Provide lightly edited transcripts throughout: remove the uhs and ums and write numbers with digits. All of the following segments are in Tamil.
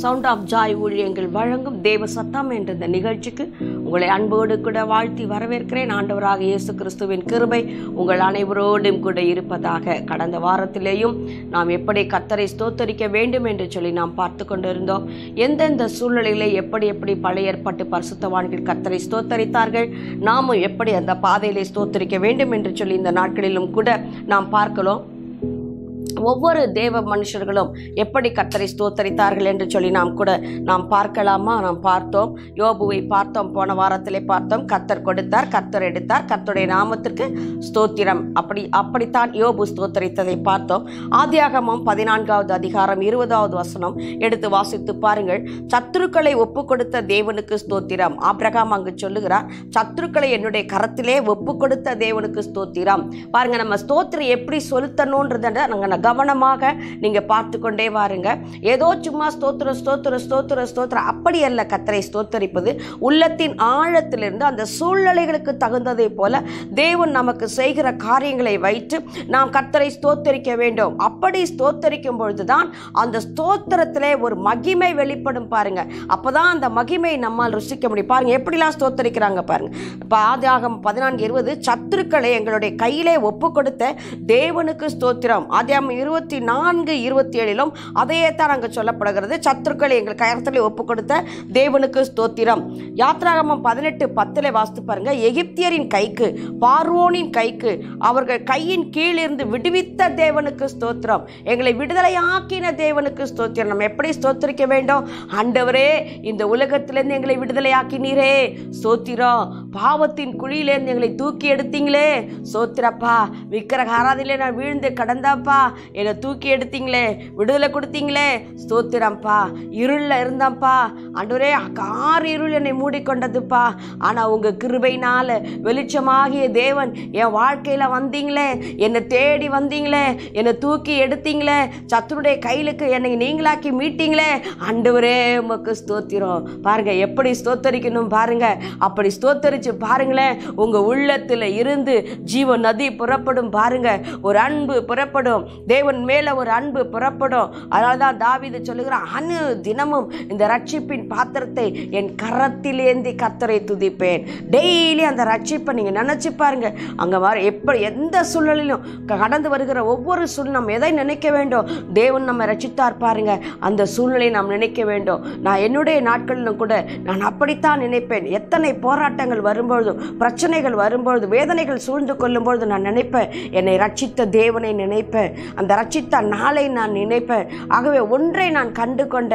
சவுண்ட் ஆஃப் ஜாய் ஊழியங்கள் வழங்கும் தேவ சத்தம் என்ற இந்த நிகழ்ச்சிக்கு உங்களை அன்போடு கூட வாழ்த்தி வரவேற்கிறேன். ஆண்டவராக இயேசு கிறிஸ்துவின் கிருபை உங்கள் அனைவரோடும் கூட இருப்பதாக. கடந்த வாரத்திலேயும் நாம் எப்படி கர்த்தரை ஸ்தோத்தரிக்க வேண்டும் என்று சொல்லி நாம் பார்த்து கொண்டிருந்தோம். எந்தெந்த சூழ்நிலையிலே எப்படி எப்படி பழைய ஏற்பாட்டு பரிசுத்தவான்கள் கர்த்தரை ஸ்தோத்தரித்தார்கள், நாமும் எப்படி அந்த பாதையிலே ஸ்தோத்தரிக்க வேண்டும் என்று சொல்லி இந்த நாட்களிலும் கூட நாம் பார்க்கலாம். ஒவ்வொரு தேவ மனுஷர்களும் எப்படி கர்த்தரை ஸ்தோத்தரித்தார்கள் என்று சொல்லி நாம் பார்க்கலாமா? நாம் பார்த்தோம். யோபுவை பார்த்தோம், போன வாரத்திலே பார்த்தோம். கர்த்தர் கொடுத்தார், கர்த்தர் எடுத்தார், கர்த்தருடைய நாமத்திற்கு ஸ்தோத்திரம். அப்படித்தான் யோபு ஸ்தோத்தரித்ததை பார்த்தோம். ஆதியாகமம் 14வது அதிகாரம் 20வது வசனம் எடுத்து வாசித்து பாருங்கள். சத்துருக்களை ஒப்பு கொடுத்த தேவனுக்கு ஸ்தோத்திரம். ஆபிரகாம் அங்கு சொல்லுகிறார், சத்துருக்களை என்னுடைய கரத்திலே ஒப்பு கொடுத்த தேவனுக்கு ஸ்தோத்திரம். பாருங்க, நம்ம ஸ்தோத்திரம் எப்படி செலுத்தணும்ன்றத நாங்கள் கவனமாக நீங்க பார்த்து கொண்டே வாருங்க. ஏதோ சும்மா ஸ்தோத்திரம் ஸ்தோத்திரம் ஸ்தோத்திரம் ஸ்தோத்திரம் அப்படி அல்ல. கர்த்தரை ஸ்தோத்தரிப்பது உள்ளத்தின் ஆழத்திலிருந்து அந்த சூழ்நிலைகளுக்கு தகுந்ததை போல தேவன் நமக்கு செய்கிற காரியங்களை வைத்து நாம் கர்த்தரை ஸ்தோத்தரிக்க வேண்டும். அப்படி ஸ்தோத்தரிக்கும் பொழுதுதான் அந்த ஸ்தோத்திரத்திலே ஒரு மகிமை வெளிப்படும். பாருங்க, அப்பதான் அந்த மகிமையை நம்மால் ருசிக்க முடியும். பாருங்க எப்படிலாம் ஸ்தோத்தரிக்கிறாங்க பாருங்க. இப்போ ஆதியாகமம் 14:20 சத்துருக்களை எங்களுடைய கையிலே ஒப்பு கொடுத்த தேவனுக்கு ஸ்தோத்திரம். ஆதியாகமம் 24:27 அதையே தான் அங்கே சொல்லப்படுகிறது. சத்துருக்களை எங்கள் கரத்திலே ஒப்பு கொடுத்த தேவனுக்கு ஸ்தோத்திரம். யாத்ராகமம் 18:10 வாசித்து பாருங்க. எகிப்தியரின் கைக்கு, பார்வோனின் கைக்கு அவர்கள் கையின் கீழிருந்து விடுவித்த தேவனுக்கு ஸ்தோத்திரம். எங்களை விடுதலையாக்கின தேவனுக்கு ஸ்தோத்திரம். நம்ம எப்படி ஸ்தோத்திரிக்க வேண்டும்? ஆண்டவரே, இந்த உலகத்திலிருந்து எங்களை விடுதலையாக்கினீரே ஸ்தோத்திரம். பாவத்தின் குழியிலேருந்து எங்களை தூக்கி எடுத்தீங்களே ஸ்தோத்திரப்பா. விக்கிரக ஆராதனையிலே நான் வீழ்ந்து கடந்தாப்பா, என்னை தூக்கி எடுத்தீங்களே, விடுதலை கொடுத்தீங்களே ஸ்தோத்திரம்ப்பா. இருளில் இருந்தப்பா ஆண்டவரே, கார் இருள் என்னை மூடிக்கொண்டதுப்பா. ஆனால் உங்கள் கிருபையினால் வெளிச்சமாகிய தேவன் என் வாழ்க்கையில் வந்தீங்களே, என்னை தேடி வந்தீங்களே, என்னை தூக்கி எடுத்தீங்களே, சத்துருடைய கையிலுக்கு என்னை நீங்களாக்கி மீட்டீங்களே ஆண்டவரே, உமக்கு ஸ்தோத்திரம். பாருங்க எப்படி ஸ்தோத்தரிக்கணும் பாருங்க. அப்படி ஸ்தோத்தரிச்சு பாருங்களேன், உங்கள் உள்ளத்தில் இருந்து ஜீவ நதி புறப்படும். பாருங்க, ஒரு அன்பு புறப்படும், தேவன் மேல ஒரு அன்பு புறப்படும். அதனால்தான் தாவீது சொல்லுகிறான், அனு தினமும் இந்த ரட்சிப்பின் பாத்திரத்தை என் கரத்தில் ஏந்தி கர்த்தரை துதிப்பேன். டெய்லி அந்த ரட்சிப்பை நீங்க நினைச்சு பாருங்க. அங்க எப்படி எந்த சூழ்நிலையிலும் கடந்து வருகிற ஒவ்வொரு சூழ்நிலை எதை நினைக்க வேண்டும்? தேவன் நம்ம ரட்சித்தார் பாருங்க, அந்த சூழ்நிலையை நாம் நினைக்க வேண்டும். நான் என்னுடைய நாட்களிலும் கூட நான் அப்படித்தான் நினைப்பேன். எத்தனை போராட்டங்கள் வரும்பொழுது, பிரச்சனைகள் வரும்பொழுது, வேதனைகள் சூழ்ந்து கொள்ளும் பொழுது நான் நினைப்பேன், என்னை ரட்சித்த தேவனை நினைப்பேன், அந்த ரட்சித்த நாளை நான் நினைப்பேன். ஆகவே ஒன்றை நான் கண்டு கொண்ட,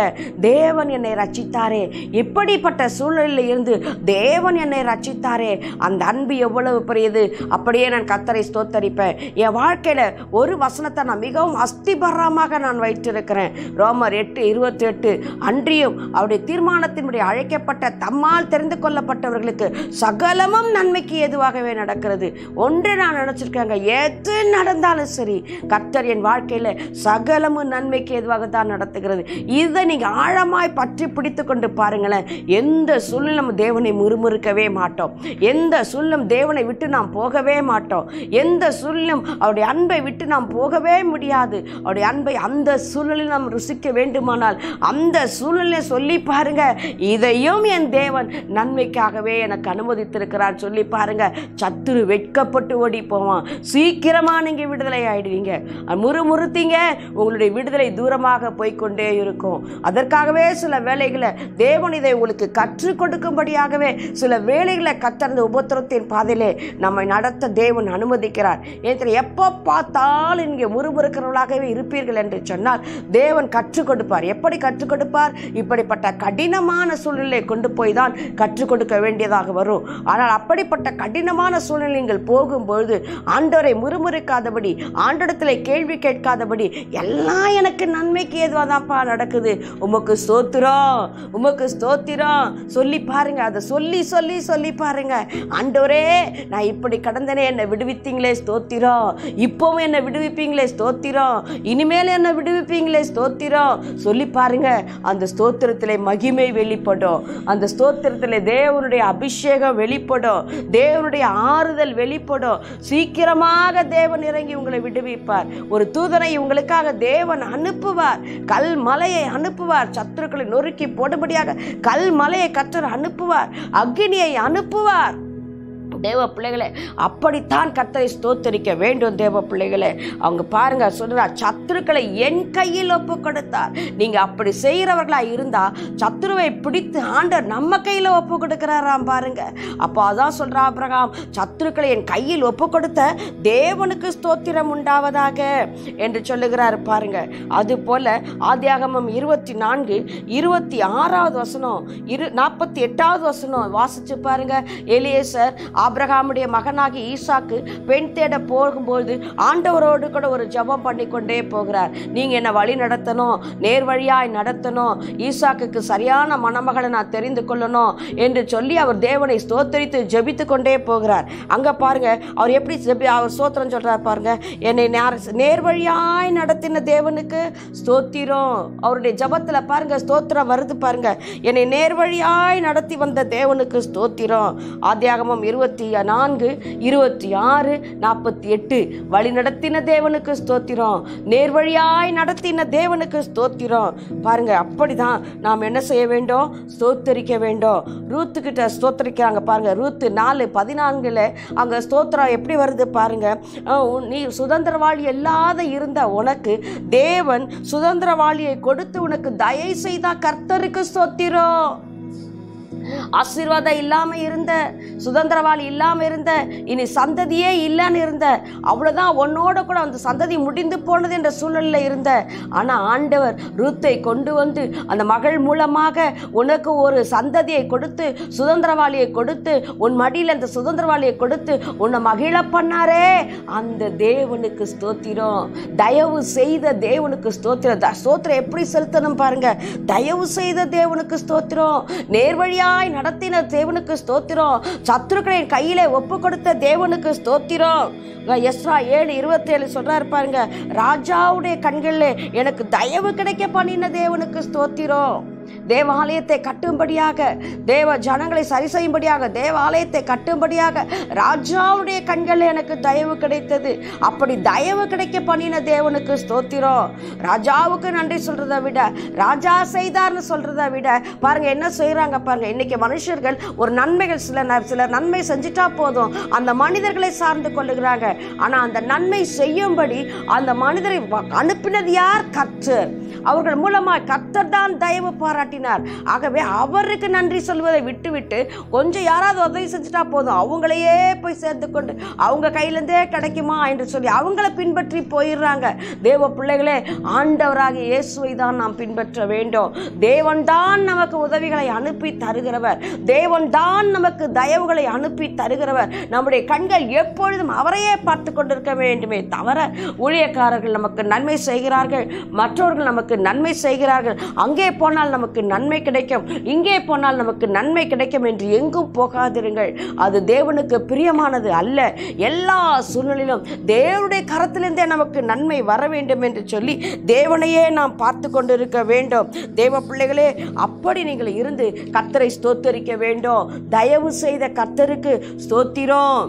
தேவன் என்னை ரட்சித்தாரே, இப்படிப்பட்ட சூழ்நிலையில் இருந்து தேவன் என்னை ரட்சித்தாரே, அந்த அன்பு எவ்வளவு பெரியது. அப்படியே நான் கர்த்தரை ஸ்தோத்தரிப்பேன். என் வாழ்க்கையில ஒரு வசனத்தை நான் மிகவும் அஸ்திபரமாக நான் வைத்திருக்கிறேன். ரோமர் 8:28 அன்றியும் அவருடைய தீர்மானத்தின்படி அழைக்கப்பட்ட தம்மால் தெரிந்து கொள்ளப்பட்டவர்களுக்கு சகலமும் நன்மைக்கு எதுவாகவே நடக்கிறது. ஒன்று நான் நினைச்சிருக்கேங்க, எது நடந்தாலும் சரி கர்த்தர் என் வாழ்க்கையில சகலமும் நன்மைக்கு எதுவாக தான் நடத்துகிறது. இதை நீங்க ஆழமாய் பற்றி பிடித்து கொண்டு பாருங்களேன். எந்த சூழ்நிலும் தேவனை முறுமுறுக்கவே மாட்டோம். எந்த சூழ்நிலும் தேவனை விட்டு நாம் போகவே மாட்டோம். எந்த சூழ்நிலும் அவருடைய அன்பை விட்டு நாம் போகவே முடியாது. அவருடைய அன்பை அந்த சூழ்நிலையில் நாம் ருசிக்க வேண்டுமானால் அந்த சூழ்நிலையை சொல்லி பாருங்க, இதையும் என் தேவன் நன்மைக்காகவே எனக்கு அனுமதித்திருக்கிறார் சொல்லி பாருங்க. சத்துரு வெட்கப்பட்டு ஓடி போவான். சீக்கிரமா நீங்க விடுதலை ஆயிடுவீங்க. முறுமுறுத்தீங்க, உங்களுடைய விடுதலை தூரமாக போய்கொண்டே இருக்கும். அதற்காகவே சில வேளைகளை தேவன் இதை உங்களுக்கு கற்றுக் கொடுக்கும்படியாகவே சில வேளைகளை கத்தர்ந்த உபத்திரத்தின் பாதையிலே நம்மை நடத்த தேவன் அனுமதிக்கிறார். எப்போ பார்த்தாலும் நீங்க முறுமுறுக்கிறவர்களாகவே இருப்பீர்கள் என்று சொன்னால் தேவன் கற்றுக் கொடுப்பார். எப்படி கற்றுக் கொடுப்பார்? இப்படிப்பட்ட கடினமான சூழ்நிலையை கொண்டு போய் தான் கற்றுக் கொடுக்க வேண்டியதாக வரும். ஆனால் அப்படிப்பட்ட கடினமான சூழ்நிலை நீங்கள் போகும்பொழுது ஆண்டவரை முறுமுறுக்காதபடி, ஆண்டவரிடத்தில் கேள்வி கேட்காதபடி, எல்லாம் எனக்கு நன்மைக்கு ஏதுவாதான்ப்பா நடக்குது, உமக்கு ஸ்தோத்திரம், உமக்கு ஸ்தோத்திரம் சொல்லி பாருங்க. அதை சொல்லி சொல்லி சொல்லி பாருங்க. ஆண்டவரே, நான் இப்படி கடந்தனே, என்னை விடுவித்தீங்களே ஸ்தோத்திரம், இப்பவும் என்னை விடுவிப்பீங்களே ஸ்தோத்திரம், இனிமேல் என்னை விடுவிப்பீங்களே ஸ்தோத்திரம் சொல்லி பாருங்க. அந்த ஸ்தோத்திரத்திலே மகிமை வெளிப்படும். அந்த ஸ்தோத்திரத்திலே தேவனுடைய அபிஷேகம் வெளிப்படும். தேவனுடைய ஆறுதல் வெளிப்படும். சீக்கிரமாக தேவன் இறங்கி உங்களை விடுவிப்பார். ஒரு தூதனை உங்களுக்காக தேவன் அனுப்புவார். கல் மலையை அனுப்புவார். சத்துருக்களை நொறுக்கி போடும்படியாக கல் மலையை கர்த்தர் அனுப்புவார். அக்னியை அனுப்புவார். தேவ பிள்ளைகளே, அப்படித்தான் கர்த்தரை ஸ்தோத்தரிக்க வேண்டும். தேவ பிள்ளைகளே, அவங்க பாருங்க சொல்றார், சத்துருக்களை என் கையில் ஒப்பு கொடுத்தார். நீங்க அப்படி செய்யறவர்களா இருந்தா சத்துருவை பிடித்து ஆண்டவர் நம்ம கையில ஒப்பு கொடுக்கிறாராம் பாருங்க. அப்போ அதான் சொல்றா ஆபிரகாம், சத்துருக்களை என் கையில் ஒப்பு கொடுத்த தேவனுக்கு ஸ்தோத்திரம் உண்டாவதாக என்று சொல்லுகிறார் பாருங்க. அது போல ஆதியாகமம் 24:26 வசனம் 48வது வசனம் வாசிச்சு பாருங்க. எலியேசர் ஆபிரகாமுடைய மகனாகி ஈசாக்கு பெண் தேட போகும்போது ஆண்டவரோடு கூட ஒரு ஜெபம் பண்ணி கொண்டே போகிறார். நீங்க என்ன வழி நடத்தணும், நேர் வழியாய் நடத்தணும், ஈசாக்குக்கு சரியான மணமகளை நான் தெரிந்து கொள்ளணும் என்று சொல்லி அவர் தேவனை ஸ்தோத்தரித்து ஜெபித்து கொண்டே போகிறார். அங்க பாருங்க அவர் எப்படி அவர் ஸ்தோத்திரம் சொல்றார் பாருங்க. என்னை நேர் வழியாய் நடத்தின தேவனுக்கு ஸ்தோத்திரம். அவருடைய ஜெபத்துல பாருங்க ஸ்தோத்திரம் வருது பாருங்க. என்னை நேர் வழியாய் நடத்தி வந்த தேவனுக்கு ஸ்தோத்திரம். ஆதியாகமம் 24:26-48 வழி நடத்தின தேவனுக்கு ஸ்தோத்திரம், நேர்வழியாய் நடத்தின தேவனுக்கு ஸ்தோத்திரம். பாருங்க, அப்படிதான் நாம் என்ன செய்ய வேண்டும்? ஸ்தோத்தரிக்க வேண்டும். ரூத்து கிட்ட ஸ்தோத்தரிக்கிறாங்க பாருங்க. ரூத்து 4:14 அங்க ஸ்தோத்திரம் எப்படி வருது பாருங்க. நீ சுதந்திரவாளி இல்லாத இருந்த உனக்கு தேவன் சுதந்திரவாளியை கொடுத்து உனக்கு தயை செய்த கர்த்தருக்கு ஸ்தோத்திரம். ஆசீர்வாதம் இல்லாம இருந்த, சுதந்திரவாளி இல்லாம இருந்த, இனி சந்ததியே இல்லைன்னு இருந்த, அவ்வளவுதான், உன்னோட கூட அந்த சந்ததி முடிந்து போனது என்ற சூழ்நிலையில இருந்த. ஆனா ஆண்டவர் ரூத்தை கொண்டு வந்து அந்த மகள் மூலமாக உனக்கு ஒரு சந்ததியை கொடுத்து, சுதந்திரவாளியை கொடுத்து, உன் மடியில் அந்த சுதந்திரவாளியை கொடுத்து உன்னை மகிழ பண்ணாரே, அந்த தேவனுக்கு ஸ்தோத்திரம். தயவு செய்த தேவனுக்கு ஸ்தோத்திரம். ஸ்தோத்திரம் எப்படி செலுத்தணும் பாருங்க. தயவு செய்த தேவனுக்கு ஸ்தோத்திரம், நேர்வழியா நடத்தின தேவனுக்கு ஸ்தோத்திரம், சத்துருக்களின் கையிலே ஒப்பு கொடுத்த தேவனுக்கு ஸ்தோத்திரம். எஸ்ரா 7:27 சொல்றாரு பாருங்க. ராஜாவுடைய கண்களிலே எனக்கு தயவு கிடைக்க பண்ணின தேவனுக்கு ஸ்தோத்திரம். தேவாலயத்தை கட்டும்படியாக, தேவ ஜனங்களை சரி செய்யும்படியாக, தேவாலயத்தை கட்டும்படியாக ராஜாவுடைய கண்களில் எனக்கு தயவு கிடைத்தது. அப்படி தயவு கிடைக்க பண்ணின தேவனுக்கு ஸ்தோத்திரம். ராஜாவுக்கு நன்றி சொல்றதை விட, ராஜா செய்தார்னு சொல்றதை விட பாருங்க என்ன செய்யறாங்க பாருங்க. இன்னைக்கு மனுஷர்கள் ஒரு நன்மைகள் சிலர் நன்மை செஞ்சுட்டா போதும் அந்த மனிதர்களை சார்ந்து கொள்ளுகிறாங்க. ஆனா அந்த நன்மை செய்யும்படி அந்த மனிதரை அனுப்பினது யார்? கர்த்தர். அவர்கள் மூலமாக கர்த்தர் தான் தயவு பாராட்டினார். ஆகவே அவருக்கு நன்றி சொல்வதை விட்டுவிட்டு கொஞ்சம் யாராவது உதவி செஞ்சுட்டா போதும், அவங்களையே போய் சேர்த்து கொண்டு அவங்க கையிலேருந்தே கிடைக்குமா என்று சொல்லி அவங்கள பின்பற்றி போயிடுறாங்க. தேவ பிள்ளைகளே, ஆண்டவராகிய இயேசுவை தான் நாம் பின்பற்ற வேண்டும். தேவன் தான் நமக்கு உதவிகளை அனுப்பி தருகிறவர். தேவன் தான் நமக்கு தயவுகளை அனுப்பி தருகிறவர். நம்முடைய கண்கள் எப்பொழுதும் அவரையே பார்த்து கொண்டிருக்க வேண்டுமே தவிர, ஊழியக்காரர்கள் நமக்கு நன்மை செய்கிறார்கள், மற்றவர்கள் நமக்கு நன்மை செய்கிறார்கள், அங்கே போனால் நமக்கு நன்மை கிடைக்கும், இங்கே போனால் நமக்கு நன்மை கிடைக்கும் என்று எங்கும் போகாதிருங்கள். அது தேவனுக்கு பிரியமானது அல்ல. எல்லா சூழ்நிலையிலும் தேவனுடைய கரத்திலிருந்தே நமக்கு நன்மை வர வேண்டும் என்று சொல்லி தேவனையே நாம் பார்த்து கொண்டிருக்க வேண்டும். தேவ பிள்ளைகளே, அப்படி நீங்கள் இருந்து கர்த்தரை ஸ்தோத்தரிக்க வேண்டும். தயவு செய்த கர்த்தருக்கு ஸ்தோத்திரம்.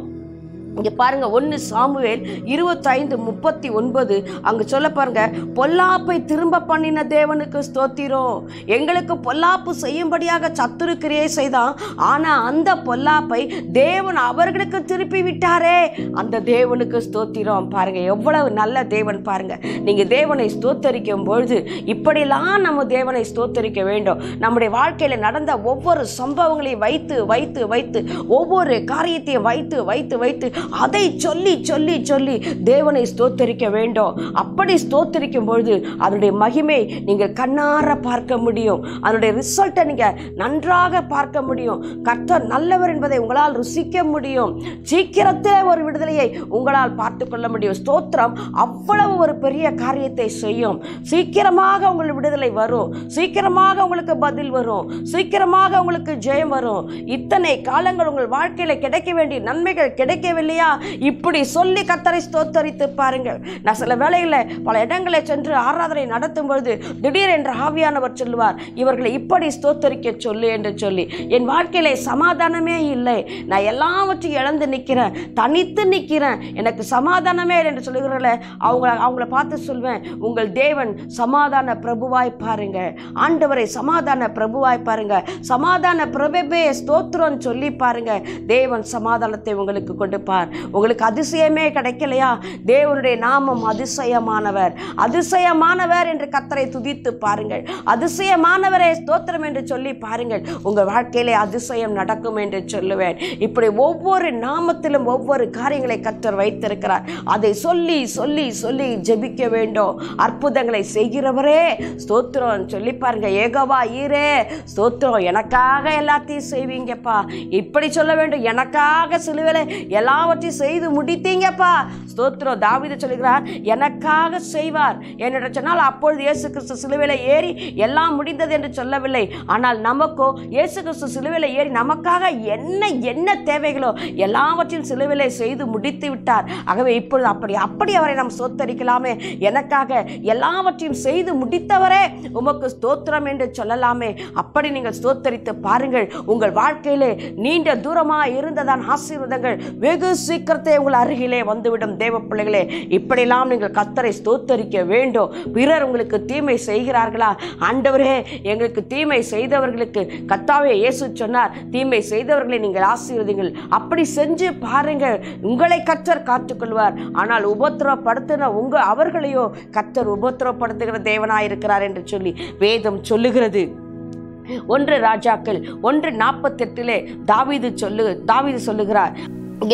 இங்க பாருங்க, 1 சாமுவேல் 25:39 அங்க சொல்ல பாருங்க. பொல்லாப்பை திரும்ப பண்ணின தேவனுக்கு ஸ்தோத்திரம். எங்களுக்கு பொல்லாப்பு செய்யும்படியாக சத்துரு கிரியை செய்தான், ஆனா அந்த பொல்லாப்பை தேவன் அவர்களுக்கு திருப்பி விட்டாரே, அந்த தேவனுக்கு ஸ்தோத்திரம். பாருங்க எவ்வளவு நல்ல தேவன் பாருங்க. நீங்க தேவனை ஸ்தோத்தரிக்கும் பொழுது இப்படிலாம் நம்ம தேவனை ஸ்தோத்தரிக்க வேண்டும். நம்முடைய வாழ்க்கையில நடந்த ஒவ்வொரு சம்பவங்களையும் வைத்து வைத்து வைத்து, ஒவ்வொரு காரியத்தையும் வைத்து வைத்து வைத்து அதை சொல்லி சொல்லி சொல்லி தேவனை ஸ்தோத்தரிக்க வேண்டும். அப்படி ஸ்தோத்தரிக்கும் பொழுது அதனுடைய மகிமை நீங்கள் கண்ணார பார்க்க முடியும். அதனுடைய ரிசல்ட்டை நீங்கள் நன்றாக பார்க்க முடியும். கர்த்தர் நல்லவர் என்பதை உங்களால் ருசிக்க முடியும். சீக்கிரத்திலே ஒரு விடுதலையை உங்களால் பார்த்து கொள்ள முடியும். ஸ்தோத்திரம் அவ்வளவு ஒரு பெரிய காரியத்தை செய்யும். சீக்கிரமாக உங்களுக்கு விடுதலை வரும். சீக்கிரமாக உங்களுக்கு பதில் வரும். சீக்கிரமாக உங்களுக்கு ஜெயம் வரும். இத்தனை காலங்கள் உங்கள் வாழ்க்கையில கிடைக்க வேண்டிய நன்மைகள் கிடைக்கவில்லையா? இப்படி சொல்லி கர்த்தரை ஸ்தோத்தரித்து பாருங்கள். நான் சில வேளைகளில் பல இடங்களை சென்று ஆராதனை நடத்தும் பொழுது திடீரென்று ஆவியானவர் சொல்லுவார், இவர்களை இப்படி ஸ்தோத்தரிக்க சொல்லு என்று சொல்லி. என் வாழ்க்கையில சமாதானமே இல்லை, நான் எல்லாவற்றையும் இழந்து நிற்கிறேன், தனித்து நிற்கிறேன், எனக்கு சமாதானமே என்று சொல்லுகிறல அவங்கள பார்த்து சொல்வேன், உங்கள் தேவன் சமாதான பிரபுவாய் பாருங்க, ஆண்டவரை சமாதான பிரபுவாய் பாருங்க, சமாதான பிரபுவே ஸ்தோத்திரம் சொல்லி பாருங்க. தேவன் சமாதானத்தை உங்களுக்கு கொடுப்பார். உங்களுக்கு அதிசயமே கிடைக்கலையா? தேவனுடைய நாமம் அதிசயமானவர். அதிசயமானவர் என்று கர்த்தரை துதித்து பாருங்கள். அதிசயமானவரே ஸ்தோத்திரம் என்று சொல்லி பாருங்கள். உங்கள் வாழ்க்கையிலே அதிசயம் நடக்கும் என்று சொல்லுவேன். இப்படி ஒவ்வொரு நாமத்திலும் ஒவ்வொரு காரியங்களை கர்த்தர் வைத்திருக்கிறார். அதை சொல்லி சொல்லி சொல்லி ஜெபிக்க வேண்டும். அற்புதங்களை செய்கிறவரே ஸ்தோத்திரம் சொல்லி பாருங்க. ஏகோவா ஈரே ஸ்தோத்திரம், எனக்காக எல்லாத்தையும் செய்வீங்கப்பா. இப்படி சொல்ல வேண்டும், எனக்காக சிலுவையிலே எல்லாவற்றையும் செய்து முடித்தீங்கப்பா. ஸ்தோத்திரம். தாவீது சொல்லுகிறார், எனக்காக செய்வார் என்று சொன்னால் அப்பொழுது இயேசு கிறிஸ்து சிலுவையிலே ஏறி எல்லாம் முடிந்தது என்று சொல்லவில்லை. ஆனால் நமக்கோ இயேசு கிறிஸ்து சிலுவையிலே ஏறி நமக்காக என்ன தேவைகளோ எல்லாவற்றையும் சிலுவையிலே செய்து முடித்து விட்டார். ஆகவே இப்பொழுது அப்படி அவரை நாம் ஸ்தோத்தரிக்கலாமே. எனக்காக எல்லாவற்றையும் செய்து முடித்தவரே உமக்கு ஸ்தோத்திரம் என்று சொல்லலாமே. அப்படி நீங்கள் ஸ்தோத்தரித்து பாருங்கள். உங்கள் வாழ்க்கையிலே நீண்ட தூரமாக இருந்ததான் ஆசீர்வாதங்கள் வெகு சீக்கிரத்தை உங்கள் அருகிலே வந்துவிடும். தேவ பிள்ளைகளே, இப்படியெல்லாம் நீங்கள் கர்த்தரை ஸ்தோத்தரிக்க வேண்டும். பிறர் உங்களுக்கு தீமை செய்கிறார்களா? ஆண்டவரே, எங்களுக்கு தீமை செய்தவர்களுக்கு கர்த்தாவே இயேசு சொன்னார், தீமை செய்தவர்களை நீங்கள் ஆசீர்வதிங்கள். அப்படி செஞ்சு பாருங்கள், உங்களை கர்த்தர் காத்துக்கொள்வார். ஆனால் உபத்திரப்படுத்தின அவர்களையோ கர்த்தர் உபத்திரப்படுத்துகிற தேவனாயிருக்கிறார் என்று சொல்லி வேதம் சொல்லுகிறது. 1 ராஜாக்கள் 1:48 தாவீது சொல்லுகிறார்,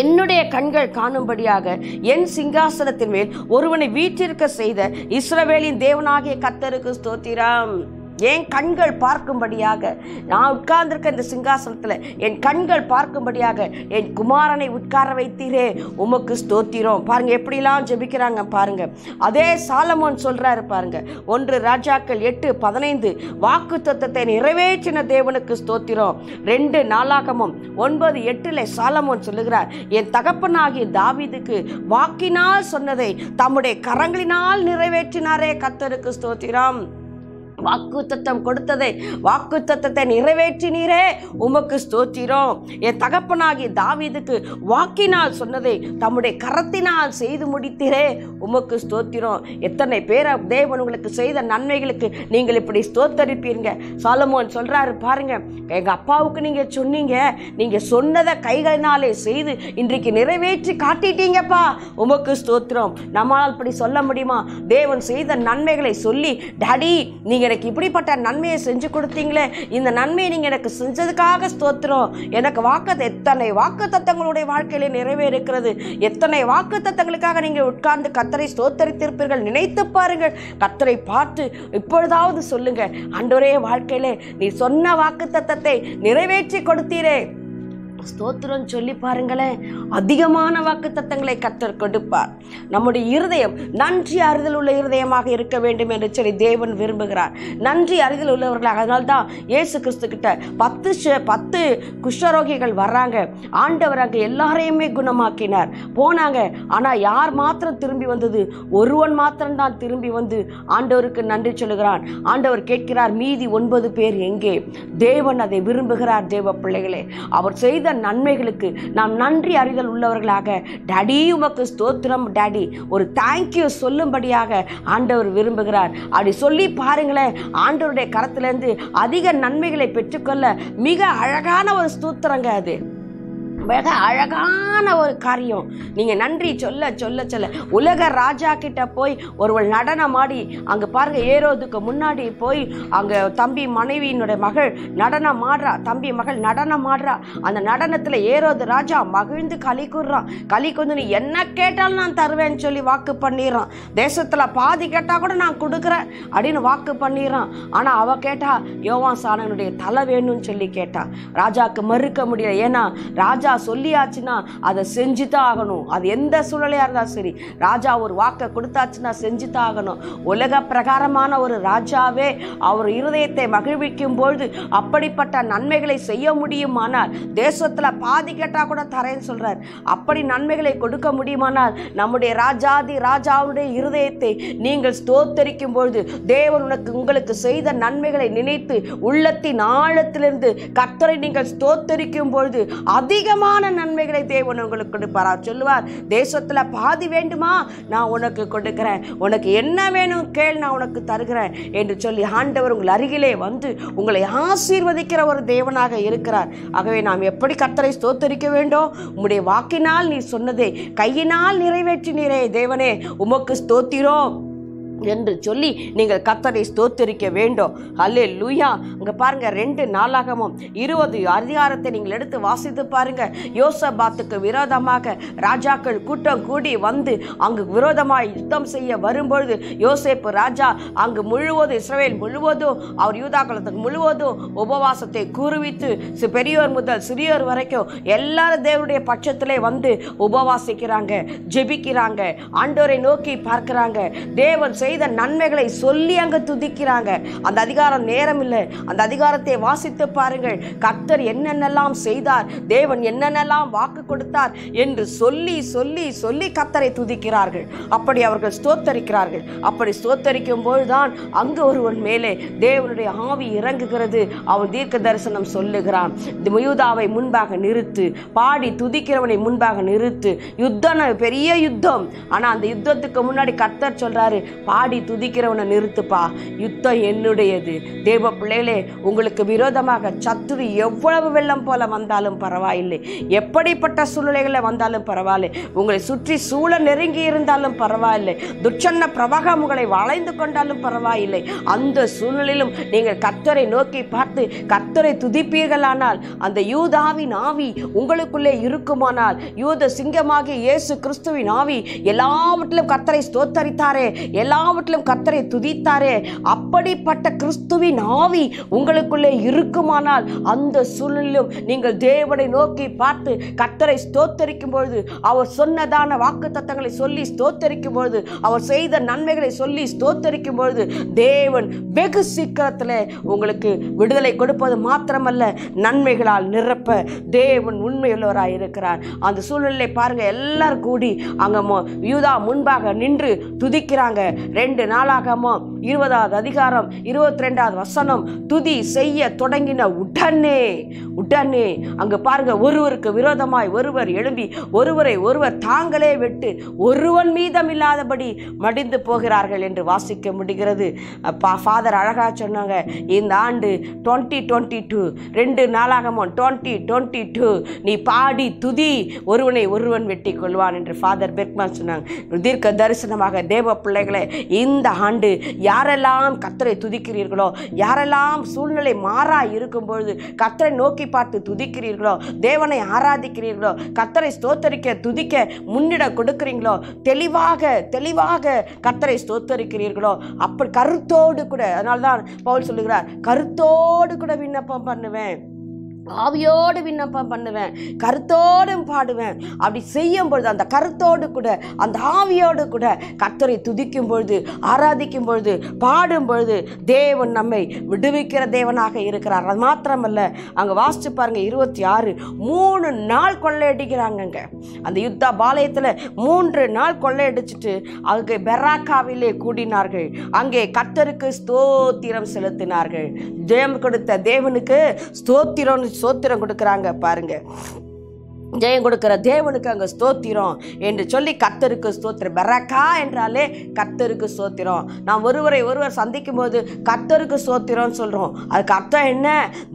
என்னுடைய கண்கள் காணும்படியாக என் சிங்காசனத்தின் மேல் ஒருவனை வீற்றிருக்க செய்த இஸ்ரவேலின் தேவனாகிய கர்த்தருக்கு ஸ்தோத்திரம். என் கண்கள் பார்க்கும்படியாக, நான் உட்கார்ந்திருக்க இந்த சிங்காசனத்தில் என் கண்கள் பார்க்கும்படியாக என் குமாரனை உட்கார வைத்தீரே, உமக்கு ஸ்தோத்திரம். பாருங்க எப்படிலாம் ஜெபிக்கிறாங்க பாருங்க. அதே சாலமோன் சொல்றாரு பாருங்க, 1 ராஜாக்கள் 8:15 வாக்கு தத்தத்தை நிறைவேற்றின தேவனுக்கு ஸ்தோத்திரம். 2 நாளாகமம் 9:8 சாலமோன் சொல்லுகிறார், என் தகப்பனாகிய தாவீதுக்கு வாக்கினால் சொன்னதை தம்முடைய கரங்களினால் நிறைவேற்றினாரே, கர்த்தருக்கு ஸ்தோத்திரம். வாக்குத்தத்தம் கொடுத்ததை, வாக்குத்தத்தத்தை நிறைவேற்றினீரே, உமக்கு ஸ்தோத்திரம். என் தகப்பனாகிய தாவீதுக்கு வாக்கினால் சொன்னதை தம்முடைய கரத்தினால் செய்து முடித்தீரே, உமக்கு ஸ்தோத்திரம். எத்தனை பேர் தேவன் உங்களுக்கு செய்த நன்மைகளுக்கு நீங்கள் இப்படி ஸ்தோத்தரிப்பீங்க. சாலமோன் சொல்றாரு பாருங்க, எங்க அப்பாவுக்கு நீங்க சொன்னீங்க, நீங்க சொன்னதை கைகளினாலே செய்து இன்றைக்கு நிறைவேற்றி காட்டிட்டீங்கப்பா, உமக்கு ஸ்தோத்திரம். நம்மால் இப்படி சொல்ல முடியுமா? தேவன் செய்த நன்மைகளை சொல்லி, டாடி நீங்க எனக்கு இப்படிப்பட்ட நன்மையை செஞ்சு கொடுத்தீங்களே, இந்த நன்மையை நீங்க எனக்கு செஞ்சதுக்காக ஸ்தோத்திரம். எனக்கு எத்தனை வாக்கு தத்தங்களுடைய வாழ்க்கையிலே நிறைவேறுகிறது. எத்தனை வாக்கு தத்தங்களுக்காக நீங்க உட்கார்ந்து கர்த்தரை ஸ்தோத்தரித்திருப்பீர்கள். நினைத்து பாருங்கள். கர்த்தரை பார்த்து இப்பொழுதாவது சொல்லுங்க, ஆண்டவரே, வாழ்க்கையிலே நீ சொன்ன வாக்கு தத்தத்தை நிறைவேற்றி கொடுத்தீரே, ஸ்தோத்திரம் சொல்லி பாருங்களேன். அதிகமான வாக்கு தத்தங்களை கர்த்தர் கொடுப்பார். நம்முடைய இருதயம் நன்றி அறிதல் உள்ள இருதயமாக இருக்க வேண்டும் என்று சொல்லி தேவன் விரும்புகிறார். நன்றி அறிதல் உள்ளவர்களாக. அதனால்தான் இயேசு கிறிஸ்து கிட்ட 10 குஷ்டரோகிகள் வர்றாங்க. ஆண்டவர் அங்கே எல்லாரையுமே குணமாக்கினார். போனாங்க. ஆனா யார் மாத்திரம் திரும்பி வந்தது? ஒருவன் மாத்திரம்தான் திரும்பி வந்து ஆண்டவருக்கு நன்றி சொல்லுகிறான். ஆண்டவர் கேட்கிறார், மீதி 9 பேர் எங்கே? தேவன் அதை விரும்புகிறார். தேவ பிள்ளைகளே, அவர் செய்த நன்மைகளுக்கு நாம் நன்றி அறிதல் உள்ளவர்களாக, டாடி உமக்கு ஸ்தோத்திரம் டாடி, ஒரு தேங்க்யூ சொல்லும்படியாக ஆண்டவர் விரும்புகிறார். அப்படி சொல்லி பாருங்களேன், ஆண்டவருடைய கரத்திலிருந்து அதிக நன்மைகளை பெற்றுக்கொள்ள மிக அழகான ஒரு ஸ்தோத்திரங்க அது. மிக அழகான ஒரு காரியம். நீங்க நன்றி சொல்ல சொல்ல சொல்ல உலக ராஜா கிட்ட போய் ஒருவள் நடனம் ஆடி அங்க பாருங்க, ஏரோதுக்கு முன்னாடி போய் அங்க தம்பி மனைவியினுடைய மகள் நடனம் ஆடுறா, தம்பி மகள் நடனம் ஆடுறா. அந்த நடனத்துல ஏரோது ராஜா மகிழ்ந்து களி கூறுறான். களி கூர்ந்து நீ என்ன கேட்டாலும் நான் தருவேன்னு சொல்லி வாக்கு பண்ணிடுறான். தேசத்துல பாதி கேட்டா கூட நான் கொடுக்குறேன் அப்படின்னு வாக்கு பண்ணிடுறான். ஆனா அவ கேட்டா யோவான் சாணனுடைய தலை வேணும்னு சொல்லி கேட்டா. ராஜாக்கு மறுக்க முடியல. ஏன்னா ராஜா சொல்லியாச்சுன்னா அதை செஞ்சுதான் ஆகணும். அது எந்த சூழ்நிலையா இருந்தாலும் சரி, ராஜா ஒரு வாக்கை கொடுத்தாச்சுன்னா செஞ்சுதான் ஆகணும். உலக பிரகாரமான ஒரு ராஜாவே அவர் இருதயத்தை மகிழ்விக்கும் பொழுது அப்படிப்பட்ட நன்மைகளை செய்ய முடியுமானால், தேசத்துல பாதி கேட்டா கூட தரேன்னு சொல்றார். அப்படி நன்மைகளை கொடுக்க முடியுமானால் நம்முடைய ராஜாதி ராஜாவுடைய இருதயத்தை நீங்கள் ஸ்தோத்தரிக்கும் பொழுது தேவன் உங்களுக்கு செய்த நன்மைகளை நினைத்து உள்ளத்தின் ஆழத்திலிருந்து கர்த்தரை நீங்கள் ஸ்தோத்தரிக்கும் பொழுது அதிகமான நன்மைகளை தேவன் உங்களுக்கு கொடுப்பாரா. சொல்லுவார், தேசத்துல பாதி வேண்டுமா, நான் உனக்கு கொடுக்கிறேன், உனக்கு என்ன வேணும் கேள், நான் உனக்கு தருகிறேன் என்று சொல்லி ஆண்டவர் உங்கள் அருகிலே வந்து உங்களை ஆசீர்வதிக்கிற ஒரு தேவனாக இருக்கிறார். ஆகவே நாம் எப்படி கர்த்தரை ஸ்தோத்தரிக்க வேண்டும்? உம்முடைய வாக்கினால் நீ சொன்னதை கையினால் நிறைவேற்றினீரே தேவனே, உமக்கு ஸ்தோத்திரம் என்று சொல்லி நீங்கள் கர்த்தரை ஸ்தோத்தரிக்க வேண்டும். அல்லேலூயா. அங்க பாருங்க, 2 நாளாகமம் 20 அதிகாரத்தை நீங்கள் எடுத்து வாசித்து பாருங்க. யோசபாத்துக்கு விரோதமாக ராஜாக்கள் கூட்டம் கூடி வந்து அங்கு விரோதமாய் யுத்தம் செய்ய வரும்பொழுது யோசேப்பு ராஜா அங்கு முழுவதும் இஸ்ரவேல் முழுவதும் அவர் யூதா குலத்துக்கு முழுவதும் உபவாசத்தை கூறுவித்து பெரியோர் முதல் சிறியோர் வரைக்கும் எல்லாரும் தேவனுடைய பட்சத்திலே வந்து உபவாசிக்கிறாங்க, ஜெபிக்கிறாங்க, ஆண்டவரை நோக்கி பார்க்கிறாங்க, தேவன் செய்த நன்மைகளை சொல்லி அங்கு துதிக்கிறாங்க. அந்த அதிகாரம் நேரம் இல்லை, அந்த அதிகாரத்தை வாசித்து பாருங்கள். கர்த்தர் என்னென்னலாம் செய்தார், தேவன் என்னென்னலாம் வாக்கு கொடுத்தார் என்று சொல்லி சொல்லி சொல்லி கர்த்தரை துதிக்கிறார்கள். அப்படி அவர்கள் ஸ்தோத்தரிக்கிறார்கள். அப்படி ஸ்தோத்தரிக்கும் போதுதான் அங்கு ஒருவன் மேலே தேவனுடைய ஆவி இறங்குகிறது. அவன் தீர்க்க தரிசனம் சொல்லுகிறான், யூதாவை முன்பாக நிறுத்து, பாடி துதிக்கிறவனை முன்பாக நிறுத்து, யுத்தம் பெரிய யுத்தம். ஆனா அந்த யுத்தத்துக்கு முன்னாடி கர்த்தர் சொல்றாரு, பாடி துதிக்கிறவனை நிறுத்துப்பா, யுத்தம் என்னுடையது. தேவ பிள்ளைகளே, உங்களுக்கு விரோதமாக சத்துரு எவ்வளவு வெள்ளம் போல வந்தாலும் பரவாயில்லை, எப்படிப்பட்ட சூழ்நிலைகளை வந்தாலும் பரவாயில்லை, உங்களை சுற்றி சூழ நெருங்கி இருந்தாலும் பரவாயில்லை, துர்ச்சன்ன பிரவாகம் உங்களை வளைந்து கொண்டாலும் பரவாயில்லை, அந்த சூழ்நிலையிலும் நீங்கள் கர்த்தரை நோக்கி பார்த்து கர்த்தரை துதிப்பீர்களானால், அந்த யூதாவின் ஆவி உங்களுக்குள்ளே இருக்குமானால், யூத சிங்கமாகிய இயேசு கிறிஸ்துவின் ஆவி எல்லாவற்றிலும் கர்த்தரை ஸ்தோத்தரித்தாரே, எல்லாவற்றிலும் கர்த்தரை துதித்தாரே, அப்படிப்பட்ட கிறிஸ்துவின் ஆவி உங்களுக்குள்ளே இருக்குமானால், அந்த சூழ்நிலையிலும் நீங்கள் தேவனை நோக்கி பார்த்து கர்த்தரை ஸ்தோத்தரிக்கும் பொழுது, அவர் சொன்னதான வாக்குத்தத்தங்களை சொல்லி ஸ்தோத்தரிக்கும் பொழுது, அவர் செய்த நன்மைகளை சொல்லி ஸ்தோத்தரிக்கும் பொழுது, தேவன் வெகு சீக்கிரத்தில் உங்களுக்கு விடுதலை கொடுப்பது மாத்திரமல்ல, நன்மைகளால் நிரப்ப தேவன் உண்மையுள்ளவராய் இருக்கிறார். அந்த சூழ்நிலை பாருங்க, எல்லாரும் கூடி அங்க யூதா முன்பாக நின்று துதிக்கிறாங்க. 2 நாளாகமம் 20வது அதிகாரம் 22வது வசனம், துதி செய்ய தொடங்கின உடனே அங்க பாருங்க, ஒருவருக்கு விரோதமாய் ஒருவர் எழும்பி ஒருவரை ஒருவர் தாங்களே விட்டு ஒருவன் மீதம் இல்லாதபடி மடிந்து போகிறார்கள் என்று வாசிக்க முடிகிறது. ஃபாதர் அழகா சொன்னாங்க, இந்த ஆண்டு 2022 2 நாளாகமம் 2022 நீ பாடி துதி, ஒருவனை ஒருவன் வெட்டி கொள்வான் என்று ஃபாதர் பெர்க்மன் சொன்னாங்க. தீர்க்க தரிசனமாக தேவ பிள்ளைகளை, இந்த ஆண்டு யாரெல்லாம் கர்த்தரை துதிக்கிறீர்களோ, யாரெல்லாம் சூழ்நிலை மாறா இருக்கும் பொழுது கர்த்தரை நோக்கி பார்த்து துதிக்கிறீர்களோ, தேவனை ஆராதிக்கிறீர்களோ, கர்த்தரை ஸ்தோத்தரிக்க துதிக்க முன்னிடம் கொடுக்கிறீங்களோ, தெளிவாக கர்த்தரை ஸ்தோத்தரிக்கிறீர்களோ, அப்படி கருத்தோடு கூட, அதனால்தான் பவுல் சொல்லுகிறார், கருத்தோடு கூட விண்ணப்பம் பண்ணுவேன், ஆவியோடு விண்ணப்பம் பண்ணுவேன், கருத்தோடும் பாடுவேன். அப்படி செய்யும் பொழுது, அந்த கருத்தோடு கூட அந்த ஆவியோடு கூட கர்த்தரை துதிக்கும் பொழுது, ஆராதிக்கும் பொழுது, பாடும் பொழுது தேவன் நம்மை விடுவிக்கிற தேவனாக இருக்கிறார். அது மாத்திரமல்ல, அங்கே வாசிச்சு பாருங்க 26 3 நாள் கொள்ளையடிக்கிறாங்க. அந்த யுத்த பாளையத்தில் 3 நாள் கொள்ளையடிச்சிட்டு அங்கே பெராக்காவிலே கூடினார்கள். அங்கே கர்த்தருக்கு ஸ்தோத்திரம் செலுத்தினார்கள். ஜெயம் கொடுத்த தேவனுக்கு ஸ்தோத்திரம் கொடுக்கிறாங்க பாருங்க. ஜெயம் கொடுக்கிற தேவனுக்கு அங்கே ஸ்தோத்திரம் என்று சொல்லி கர்த்தருக்கு ஸ்தோத்திரம். பெரக்கா என்றாலே கர்த்தருக்கு ஸ்தோத்திரம். நாம் ஒருவர் சந்திக்கும் போது கர்த்தருக்கு ஸ்தோத்திரம்னு சொல்கிறோம். அதுக்கு அர்த்தம் என்ன?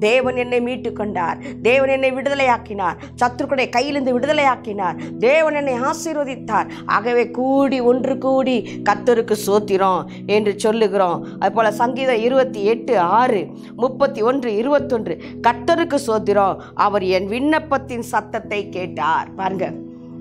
தேவன் என்னை மீட்டு கொண்டார், தேவன் என்னை விடுதலையாக்கினார், சத்துருக்களுடைய கையிலிருந்து விடுதலையாக்கினார், தேவன் என்னை ஆசீர்வதித்தார். ஆகவே ஒன்று கூடி கர்த்தருக்கு ஸ்தோத்திரம் என்று சொல்லுகிறோம். அதுபோல் சங்கீதம் 28:6, 31, 21 கர்த்தருக்கு ஸ்தோத்திரம், அவர் என் விண்ணப்பத்தின் சத்தத்தை கேட்டார். பாருங்க,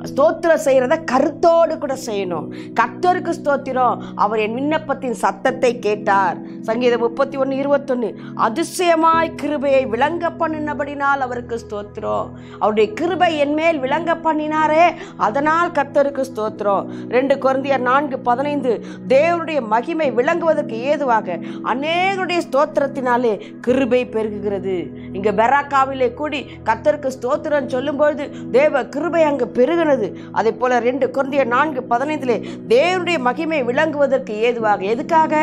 ஸ்தோத்திரம் செய்யறத கருத்தோடு கூட செய்யணும். கர்த்தருக்கு ஸ்தோத்திரம், அவர் என் விண்ணப்பத்தின் சத்தத்தை கேட்டார். சங்கீதம் 31:21 அதிசயமாய் கிருபையை விளங்க பண்ணினபடினால் அவருக்கு ஸ்தோத்திரம். அவருடைய கிருபை என் மேல் விளங்க பண்ணினாரே, அதனால் கர்த்தருக்கு ஸ்தோத்திரம். 2 கொரிந்தியர் 4:15 தேவனுடைய மகிமை விளங்குவதற்கு ஏதுவாக அநேகருடைய ஸ்தோத்திரத்தினாலே கிருபை பெருகுகிறது. இங்க பெராக்காவிலே கூடி கர்த்தருக்கு ஸ்தோத்திரம் சொல்லும்பொழுது தேவ கிருபை அங்கு பெருகினது. அதே போல 2 கொரிந்தியர் 4:15 தேவனுடைய மகிமை விளங்குவதற்கு ஏதுவாக. எதுக்காக?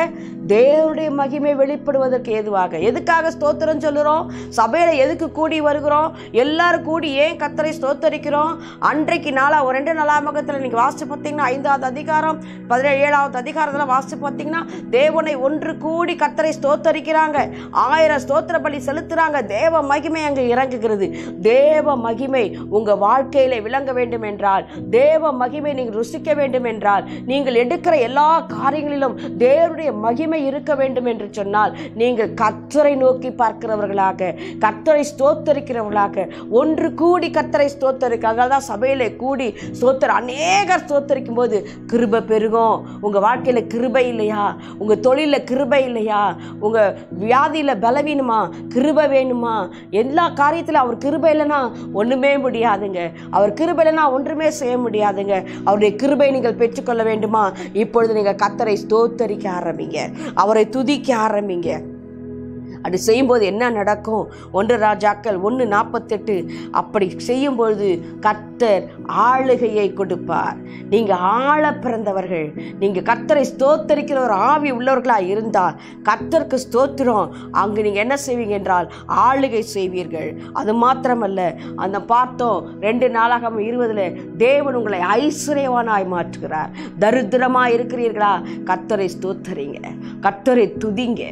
தேவனுடைய மகிமை வெளிப்படுவதற்கு ஏதுவாக. எதுக்காக ஸ்தோத்திரம் சொல்லுறோம்? சபையில எதுக்கு கூடி வருகிறோம்? எல்லாரும் கூடி ஏன் கர்த்தரை ஸ்தோத்தரிக்கிறோம்? அன்றைக்கு 2 நாளாகமத்தில் நீங்க வாசிச்சு பார்த்தீங்கன்னா 5வது அதிகாரம் 17வது அதிகாரத்தில் வாசிச்சு பார்த்தீங்கன்னா தேவனை ஒன்று கூடி கர்த்தரை ஸ்தோத்தரிக்கிறாங்க, 1000 ஸ்தோத்திர பலி செலுத்துறாங்க. தேவ மகிமை அங்கு இறங்குகிறது. தேவ மகிமை உங்க வாழ்க்கையில விளங்க வேண்டும் என்றால், தேவ மகிமை நீங்கள் ருசிக்க வேண்டும் என்றால், நீங்கள் எடுக்கிற எல்லா காரியங்களிலும் தேவனுடைய மகிமை இருக்க வேண்டும் என்று சொன்னால், நீங்கள் கர்த்தரை நோக்கி பார்க்கிறவர்களாக, கர்த்தரை ஸ்தோத்தரிக்கிறவர்களாக ஒன்று கூடி கர்த்தரை ஸ்தோத்தரிக்க. அதனால்தான் சபையிலே கூடி அநேகர் ஸ்தோத்தரிக்கும் போது கிருபை பெருகும். உங்க வாழ்க்கையில கிருபை இல்லையா? உங்க தொழில கிருபை இல்லையா? உங்க வியாதியில பலவீனமா? கிருபை வேணுமா? எல்லா காரியத்திலும் அவர் கிருபை இல்லைன்னா ஒண்ணுமே முடியாதுங்க. அவர் கிருபை இல்லைன்னா ஒன்றுமே செய்ய முடியாதுங்க. அவருடைய கிருபை நீங்கள் பெற்றுக்கொள்ள வேண்டுமா? இப்பொழுது நீங்க கர்த்தரை ஸ்தோத்தரிக்க ஆரம்பிங்க, அவரை துதிக்க ஆரம்பிங்க. அப்படி செய்யும்போது என்ன நடக்கும்? 1 ராஜாக்கள் 1:48 அப்படி செய்யும் பொழுது கர்த்தர் ஆளுகையை கொடுப்பார். நீங்க ஆள பிறந்தவர்கள், நீங்க கர்த்தரை ஸ்தோத்தரிக்கிற ஒரு ஆவி உள்ளவர்களாக இருந்தால் கர்த்தருக்கு ஸ்தோத்திரம். அங்கு நீங்க என்ன செய்வீங்க என்றால் ஆளுகை செய்வீர்கள். அது மாத்திரமல்ல, அந்த பார்த்தோம் 2 நாளாகமம் 20 தேவன் உங்களை ஐஸ்வர்யவானாய் மாற்றுகிறார். தரித்திரமாய் இருக்கிறீர்களா? கர்த்தரை ஸ்தோத்தரிங்க, கர்த்தரை துதிங்க,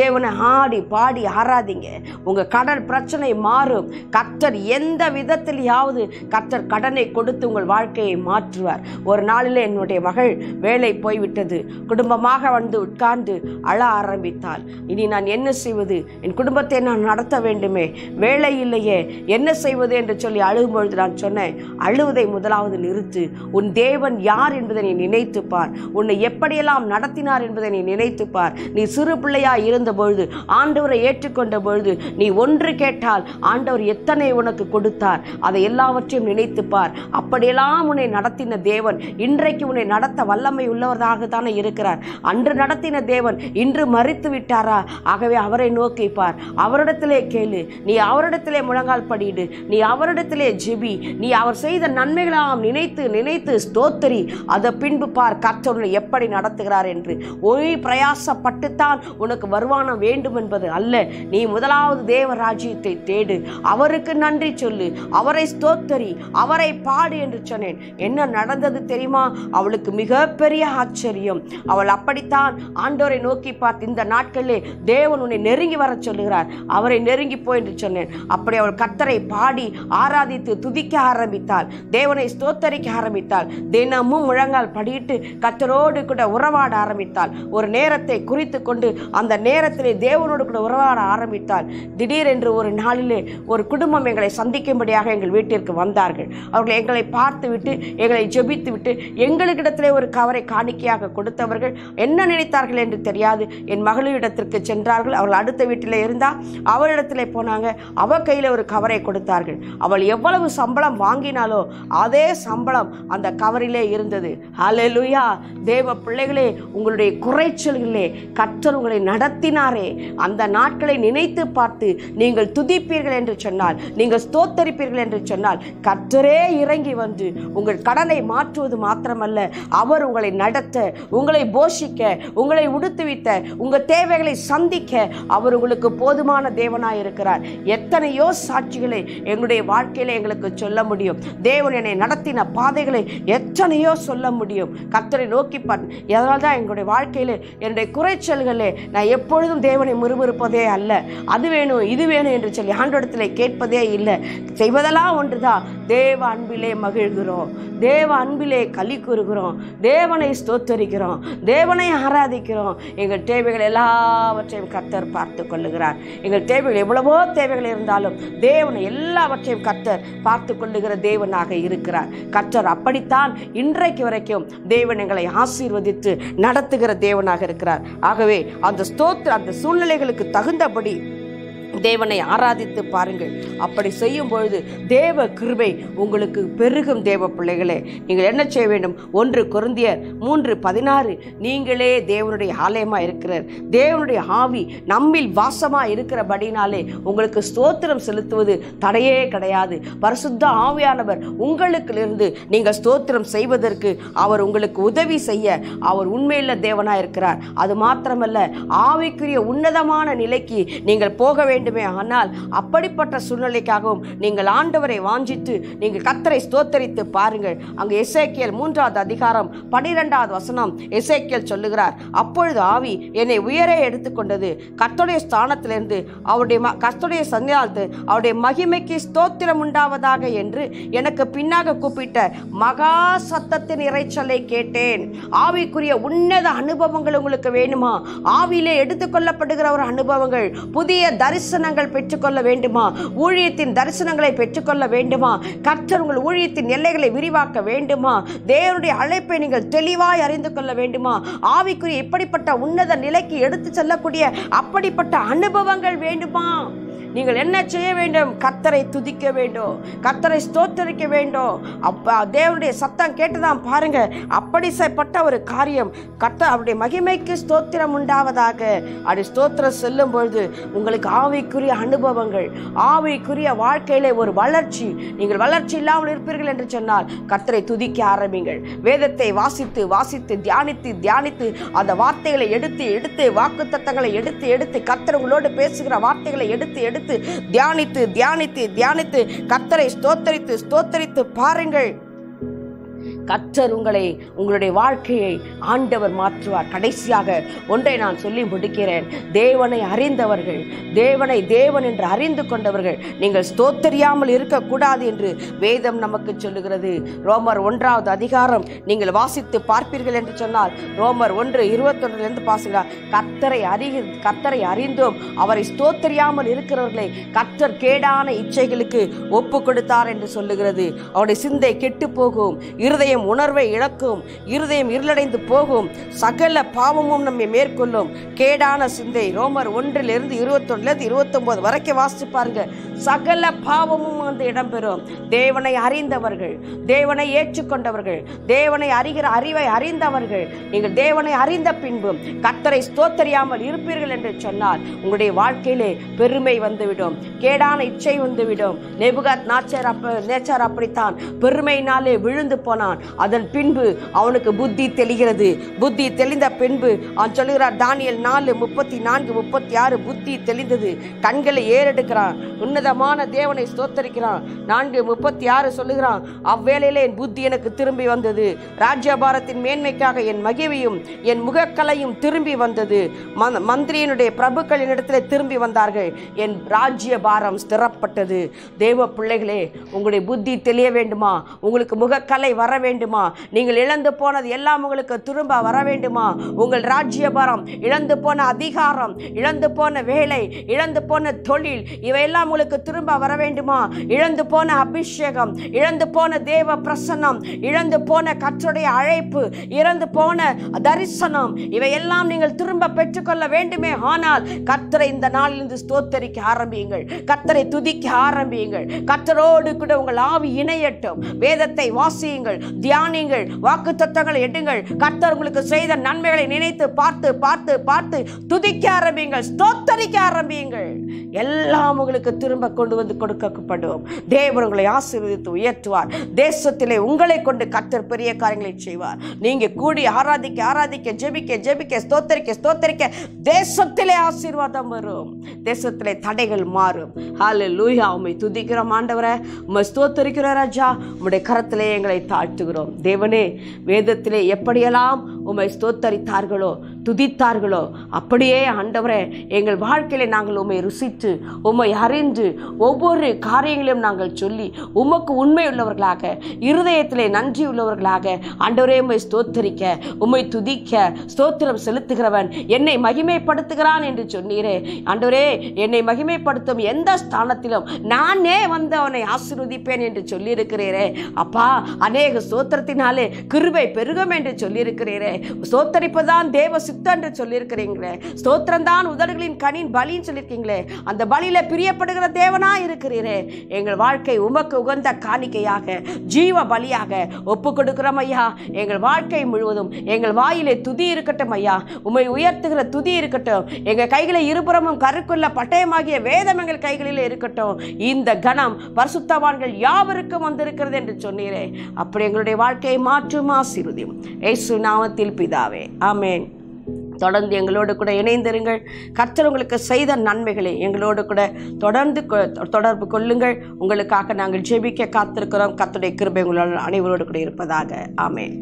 தேவனை ஆடி பாடி ஆராதிங்க. உங்க கடன் பிரச்சனை மாறும். கர்த்தர் எந்த விதத்திலேயாவது கர்த்தர் கடனை கொடுத்து உங்கள் வாழ்க்கையை மாற்றுவார். ஒரு நாளில் என்னுடைய மகள் வேலை போய்விட்டது. குடும்பமாக வந்து உட்கார்ந்து அழ ஆரம்பித்தாள். இனி நான் என்ன செய்வது? என் குடும்பத்தை நான் நடத்த வேண்டுமே, வேலை இல்லையே, என்ன செய்வது என்று சொல்லி அழுகும்பொழுது நான் சொன்னேன், அழுவதை முதலாவது நிறுத்து. உன் தேவன் யார் என்பதை நீ நினைத்துப்பார். உன்னை எப்படியெல்லாம் நடத்தினார் என்பதை நீ நினைத்துப்பார். நீ சிறு பிள்ளையா இருந்த பொழுது, ஆண்டவரை ஏற்றுக்கொண்ட பொழுது நீ ஒன்று கேட்டால் ஆண்டவர் எத்தனை உனக்கு கொடுத்தார், அதை எல்லாவற்றையும் நினைத்துப்பார். அப்படியெல்லாம் உன்னை நடத்தின தேவன் இன்றைக்கு உன்னை நடத்த வல்லமை உள்ளவராக தானே இருக்கிறார். அன்று நடத்தின தேவன் இன்று மரித்து விட்டாரா? ஆகவே அவரை நோக்கிப்பார், அவரிடத்திலே கேளு, நீ அவரிடத்திலே முழங்கால் படியிடு, நீ அவரிடத்திலே ஜெபி, நீ அவர் செய்த நன்மைகளாம் நினைத்து நினைத்து ஸ்தோத்திரி. அதை பின்பு பார் கர்த்தர் உன்னை எப்படி நடத்துகிறார் என்று. ஒரே பிரயாசப்பட்டுத்தான் உனக்கு வருமானம் வேண்டும் என்பது அல்ல. நீ முதலாவது தேவ ராஜ்யத்தை தேடு, அவருக்கு நன்றி சொல்லு, அவரை ஸ்தோத்தரி, அவரை பாடு என்று சொன்னேன். என்ன நடந்தது தெரியுமா? அவளுக்கு மிகப்பெரிய ஆச்சரியம். அவள் அப்படித்தான் ஆண்டவரை நோக்கி பார்த்து, இந்த நாட்களிலே தேவன் உன்னை நெருங்கி வர சொல்லுகிறார், அவரை நெருங்கி போய் என்று சொன்னேன். அப்படி அவள் கர்த்தரை பாடி ஆராதித்து துதிக்க ஆரம்பித்தாள், தேவனை ஸ்தோத்தரிக்க ஆரம்பித்தாள். தினமும் முழங்கால் படியிட்டு கர்த்தரோடு கூட உறவாட ஆரம்பித்தாள். ஒரு நேரத்தை குறித்து கொண்டு அந்த நேரத்திலே தேவனோடு கூட உறவாட ஆரம்பித்தாள். திடீரென்று ஒரு நாளிலே ஒரு குடும்பம் எங்களை சந்திக்கும்படியாக எங்கள் வீட்டிற்கு வந்தார்கள். அவர்கள் எங்களை பார்த்து விட்டு, எங்களை ஜெபித்து விட்டு, எங்களுக்கிடத்திலே ஒரு கவரை காணிக்கையாக கொடுத்தவர்கள் என்ன நினைத்தார்கள் என்று தெரியாது. என் மகளிடத்திற்கு சென்றார்கள். அவர்கள் அடுத்த வீட்டில் இருந்தால் அவளிடத்திலே போனாங்க. அவள் கையில் ஒரு கவரை கொடுத்தார்கள். அவள் எவ்வளவு சம்பளம் வாங்கினாலோ அதே சம்பளம் அந்த கவரிலே இருந்தது. ஹல்லேலூயா! தேவ பிள்ளைகளே, உங்களுடைய குறைச்சல்களே கர்த்தர் உங்களை நடத்தினாரே, அந்த நாட்களை நினைத்து பார்த்து நீங்கள் துதிப்பீர்கள் என்று சொன்னால், நீங்கள் ஸ்தோத்தரிப்பீர்கள் என்று சொன்னால், கர்த்தர் கர்த்தரே இறங்கி வந்து உங்கள் கடனை மாற்றுவது மாத்திரமல்ல, அவர் உங்களை நடத்த, உங்களை போஷிக்க, உங்களை உடுத்துவித்த, உங்கள் தேவைகளை சந்திக்க அவர் உங்களுக்கு போதுமான தேவனாய் இருக்கிறார். எத்தனையோ சாட்சிகளை எங்களுடைய வாழ்க்கையில எங்களுக்கு சொல்ல முடியும். தேவன் என்னை நடத்தின பாதைகளை எத்தனையோ சொல்ல முடியும். கர்த்தரை நோக்கி அதனால்தான் எங்களுடைய வாழ்க்கையில என்னுடைய குறைச்சல்களே நான் எப்பொழுதும் தேவனை முறுமுறுப்பதே அல்ல. அது வேணும் இது வேணும் என்று சொல்லி ஆண்டவரிடத்தில் கேட்பதே இல்லை. செய்வதெல்லாம் ஒன்றுதான், தேவ அன்பிலே மகிழ்கிறோம், தேவ அன்பிலே களி கூறுகிறோம், தேவனை ஸ்தோத்தரிக்கிறோம், தேவனை ஆராதிக்கிறோம். எங்கள் தேவைகள் எல்லாவற்றையும் கர்த்தர் பார்த்து கொள்ளுகிறார். எங்கள் தேவைகள் எவ்வளவோ தேவைகள் இருந்தாலும் தேவனை எல்லாவற்றையும் கர்த்தர் பார்த்து கொள்ளுகிற தேவனாக இருக்கிறார். கர்த்தர் அப்படித்தான் இன்றைக்கு வரைக்கும் தேவன் எங்களை ஆசீர்வதித்து நடத்துகிற தேவனாக இருக்கிறார். ஆகவே அந்த சூழ்நிலைகளுக்கு தகுந்தபடி தேவனை ஆராதித்து பாருங்கள். அப்படி செய்யும் பொழுது தேவ கிருபை உங்களுக்கு பெருகும். தேவ பிள்ளைகளே, நீங்கள் என்ன செய்ய வேண்டும்? 1 கொரிந்தியர் 3:16, நீங்களே தேவனுடைய ஆலயமாக இருக்கிறார், தேவனுடைய ஆவி நம்மில் வாசமாக இருக்கிறபடினாலே உங்களுக்கு ஸ்தோத்திரம் செலுத்துவது தடையே கிடையாது. பரிசுத்த ஆவியானவர் உங்களுக்கிலிருந்து நீங்கள் ஸ்தோத்திரம் செய்வதற்கு அவர் உங்களுக்கு உதவி செய்ய அவர் உண்மையுள்ள தேவனாக இருக்கிறார். அது மாத்திரமல்ல, ஆவிக்குரிய உன்னதமான நிலைக்கு நீங்கள் போக வேண்டும். ஆனால் அப்படிப்பட்ட சூழ்நிலைக்காகவும் நீங்கள் ஆண்டவரை வாஞ்சித்து நீங்கள் கர்த்தரை ஸ்தோத்தரித்து பாருங்கள். அங்கு எசேக்கியேல் 3வது அதிகாரம் 12வது வசனம் எசேக்கியேல் சொல்லுகிறார், அப்பொழுது ஆவி என்னை உயரே எடுத்துக்கொண்டது, கர்த்தருடைய ஸ்தானத்திலிருந்து கர்த்தருடைய சன்னிதானத்து அவருடைய மகிமைக்கு ஸ்தோத்திரம் உண்டாவதாக என்று எனக்கு பின்னாக கூப்பிட்ட மகா சத்தத்தின் இரைச்சலை கேட்டேன். ஆவிக்குரிய உன்னத அனுபவங்கள் உங்களுக்கு வேணுமா? ஆவியிலே எடுத்துக்கொள்ளப்படுகிற ஒரு அனுபவங்கள், புதிய தரிசனங்கள் பெற்றுக்கொள்ள வேண்டுமா? ஊழியத்தின் தரிசனங்களை பெற்றுக்கொள்ள வேண்டுமா? கர்த்தர் உங்கள் ஊழியத்தின் எல்லைகளை விரிவாக்க வேண்டுமா? தேவனுடைய அழைப்பை நீங்கள் தெளிவாய் அறிந்து கொள்ள வேண்டுமா? ஆவிக்குரிய இப்படிப்பட்ட உன்னத நிலைக்கு எடுத்து செல்லக்கூடிய அப்படிப்பட்ட அனுபவங்கள் வேண்டுமா? நீங்கள் என்ன செய்ய வேண்டும்? கர்த்தரை துதிக்க வேண்டும், கர்த்தரை ஸ்தோத்தரிக்க வேண்டும். தேவனுடைய சத்தம் கேட்டுதான் பாருங்க. அப்படிப்பட்ட ஒரு காரியம் கர்த்தர் அவருடைய மகிமைக்கு ஸ்தோத்திரம் உண்டாவதாக. அப்படி ஸ்தோத்திரம் செல்லும் பொழுது உங்களுக்கு ஆவிக்குரிய அனுபவங்கள், ஆவிக்குரிய வாழ்க்கையிலே ஒரு வளர்ச்சி. நீங்கள் வளர்ச்சி இல்லாமல் இருப்பீர்கள் என்று சொன்னால் கர்த்தரை துதிக்க ஆரம்பிங்கள். வேதத்தை வாசித்து வாசித்து தியானித்து தியானித்து அந்த வார்த்தைகளை எடுத்து வாக்குத்தத்தங்களை எடுத்து கர்த்தர் உங்களோடு பேசுகிற வார்த்தைகளை எடுத்து தியானித்து தியானித்து தியானித்து கர்த்தரை ஸ்தோத்தரித்து பாருங்கள். கர்த்தர் உங்களுடைய வாழ்க்கையை ஆண்டவர் மாற்றுவார். கடைசியாக ஒன்றை நான் சொல்லி முடிக்கிறேன். தேவனை அறிந்தவர்கள், தேவனை தேவன் என்று அறிந்து கொண்டவர்கள் நீங்கள் ஸ்தோத்தரியாமல் இருக்கக்கூடாது என்று வேதம் நமக்கு சொல்லுகிறது. ரோமர் 1வது அதிகாரம் நீங்கள் வாசித்து பார்ப்பீர்கள் என்று சொன்னால் ரோமர் 1:21 பாசுகிறார், கர்த்தரை அறிந்தோம் அவரை ஸ்தோத்தரியாமல் இருக்கிறவர்களை கர்த்தர் கேடான இச்சைகளுக்கு ஒப்பு கொடுத்தார் என்று சொல்லுகிறது. அவருடைய சிந்தை கெட்டு போகும், இருதயம் உணர்வை இழக்கும், இருதயம் இருளடைந்து போகும், சகல பாவமும் நம்மை மேற்கொள்ளும். கேடான சிந்தை ரோமர் 1:21-29 வரைக்கும் வாசிச்சு பாருங்க. சகல பாவமும் வந்து இடம்பெறும். தேவனை அறிந்தவர்கள், தேவனை ஏற்றுக்கொண்டவர்கள், தேவனை அறிகிற அறிவை அறிந்தவர்கள், நீங்கள் தேவனை அறிந்த பின்பும் கர்த்தரை ஸ்தோத்தரியாமல் இருப்பீர்கள் என்று சொன்னால் உங்களுடைய வாழ்க்கையிலே பெருமை வந்துவிடும், கேடான இச்சை வந்துவிடும். நேபுகாத் நேச்சர் அப்படித்தான் பெருமையினாலே விழுந்து போனான். அதன் பின்பு அவனுக்கு புத்தி தெளிகிறது. புத்தி தெளிந்த பின்பு அவன் சொல்லுகிறார், தானியேல் 4:34-36 புத்தி தெளிந்தது. கண்களை ஏறெடுக்கிறான், உன்னதமான தேவனை ஸ்தோத்தரிக்கிறான். 4:36 சொல்லுகிறான், அவ்வேளையிலே என் புத்தி எனக்கு திரும்பி வந்தது, ராஜ்யபாரத்தின் மேன்மைக்காக என் மகிமையும் என் முகக்கலையும் திரும்பி வந்தது. மந்திரியினுடைய பிரபுக்களின் இடத்துல திரும்பி வந்தார்கள், என் ராஜ்யபாரம் ஸ்திரப்பட்டது. தேவ பிள்ளைகளே, உங்களுடைய புத்தி தெளிய வேண்டுமா? உங்களுக்கு முகக்கலை வர வேண்டுமா? நீங்கள் இழந்து போனது எல்லாம் உங்களுக்கு திரும்ப வர வேண்டுமா? உங்கள் ராஜ்யபாரம், இழந்து போன அதிகாரம், இழந்து போன வேலை, இழந்து போன தொழில், இவையெல்லாம் உங்களுக்கு திரும்ப வர வேண்டுமா? இழந்து போன அபிஷேகம், இழந்து போன தேவ பிரசன்னம், இழந்து போன கர்த்தருடைய அழைப்பு, இழந்து போன தரிசனம், இவையெல்லாம் நீங்கள் திரும்ப பெற்றுக்கொள்ள வேண்டுமே. ஆனால் கர்த்தரை இந்த நாளிலிருந்து ஸ்தோத்தரிக்க ஆரம்பியுங்கள், கர்த்தரை துதிக்க ஆரம்பியுங்கள். கர்த்தரோடு கூட உங்கள் ஆவி இணையட்டும். வேதத்தை வாசியுங்கள், தியானிங்கள், வாக்குத்தத்தங்களை எடுங்கள். கர்த்தர் உங்களுக்கு செய்த நன்மைகளை நினைத்து பார்த்து பார்த்து பார்த்து துதிக்க ஆரம்பியுங்கள், ஸ்தோத்தரிக்க ஆரம்பியுங்கள். எல்லாம் உங்களுக்கு திரும்ப கொண்டு வந்து கொடுக்கப்படும். தேவன் உங்களை ஆசீர்வதித்து உயர்த்துவார். தேசத்திலே உங்களை கொண்டு கர்த்தர் பெரிய காரியங்களை செய்வார். நீங்க கூடி ஆராதிக்க ஆராதிக்க, ஜெபிக்க ஜெபிக்க, ஸ்தோத்தரிக்க ஸ்தோத்தரிக்க தேசத்திலே ஆசீர்வாதம் வரும். தேசத்திலே தடைகள் மாறும். ஹல்லேலூயா. உம்மை துதிக்கிறோம் ஆண்டவரே, உம்மை ஸ்தோத்தரிக்கிறோம் ராஜா. உம்முடைய கரத்திலே எங்களை தாழ்த்துகிறோம். தேவனே, வேதத்திலே எப்படியெல்லாம் உம்மை ஸ்தோத்தரித்தார்களோ துதித்தார்களோ அப்படியே ஆண்டவரே எங்கள் வாழ்க்கையிலே நாங்கள் உம்மை ருசித்து உம்மை அறிந்து ஒவ்வொரு காரியங்களையும் நாங்கள் சொல்லி உமக்கு உண்மை உள்ளவர்களாக, இருதயத்திலே நன்றி உள்ளவர்களாக ஆண்டவரே உம்மை ஸ்தோத்தரிக்க, உம்மை துதிக்க, ஸ்தோத்திரம் செலுத்துகிறவன் என்னை மகிமைப்படுத்துகிறான் என்று சொன்னீரே ஆண்டவரே. என்னை மகிமைப்படுத்தும் எந்த ஸ்தானத்திலும் நானே வந்து அவனை ஆசீர்வதிப்பேன் என்று சொல்லியிருக்கிறீரே அப்பா. அநேக ஸ்தோத்திரத்தினாலே கிருபை பெருகும் என்று சொல்லியிருக்கிறீரே. ஸ்தோத்தரிப்பதான் தேவ சித்தம் என்று சொல்லியிருக்கிறீங்களே. ஸ்தோத்திரம் தான் உதடுகளின் கனின் பலின்னு சொல்லியிருக்கீங்களே. அந்த பலியில பிரியப்படுகிற தேவனா இருக்கிறீரே. எங்கள் வாழ்க்கை உமக்கு உகந்த காணிக்கையாக, ஜீவ பலியாக ஒப்பு கொடுக்கிறோம் ஐயா. எங்கள் வாழ்க்கை முழுவதும் எங்கள் வாயிலே துதி இருக்கட்டும் ஐயா. உம்மை உயர்த்துகிற துதி இருக்கட்டும். எங்கள் கைகளை இருபுறமும் கருக்குள்ள பட்டயமாகிய வேதம் எங்கள் கைகளில் இருக்கட்டும். இந்த கணம் பரிசுத்தவான்கள் யாவருக்கும் வந்திருக்கிறது என்று சொன்னீரே. அப்படி எங்களுடைய வாழ்க்கையை மாற்றும் ஆசீர்வதியும் இயேசு நாமத்தில் பிதாவே, ஆமென். தொடர்ந்து எங்களோடு கூட இணைந்திருங்கள். கர்த்தர் உங்களுக்கு செய்த நன்மைகளை எங்களோடு கூட தொடர்பு கொள்ளுங்கள். உங்களுக்காக நாங்கள் ஜெபிக்க காத்திருக்கிறோம். கர்த்தருடைய கிருபை உங்களோடு அனைவரோடு கூட இருப்பதாக. ஆமென்.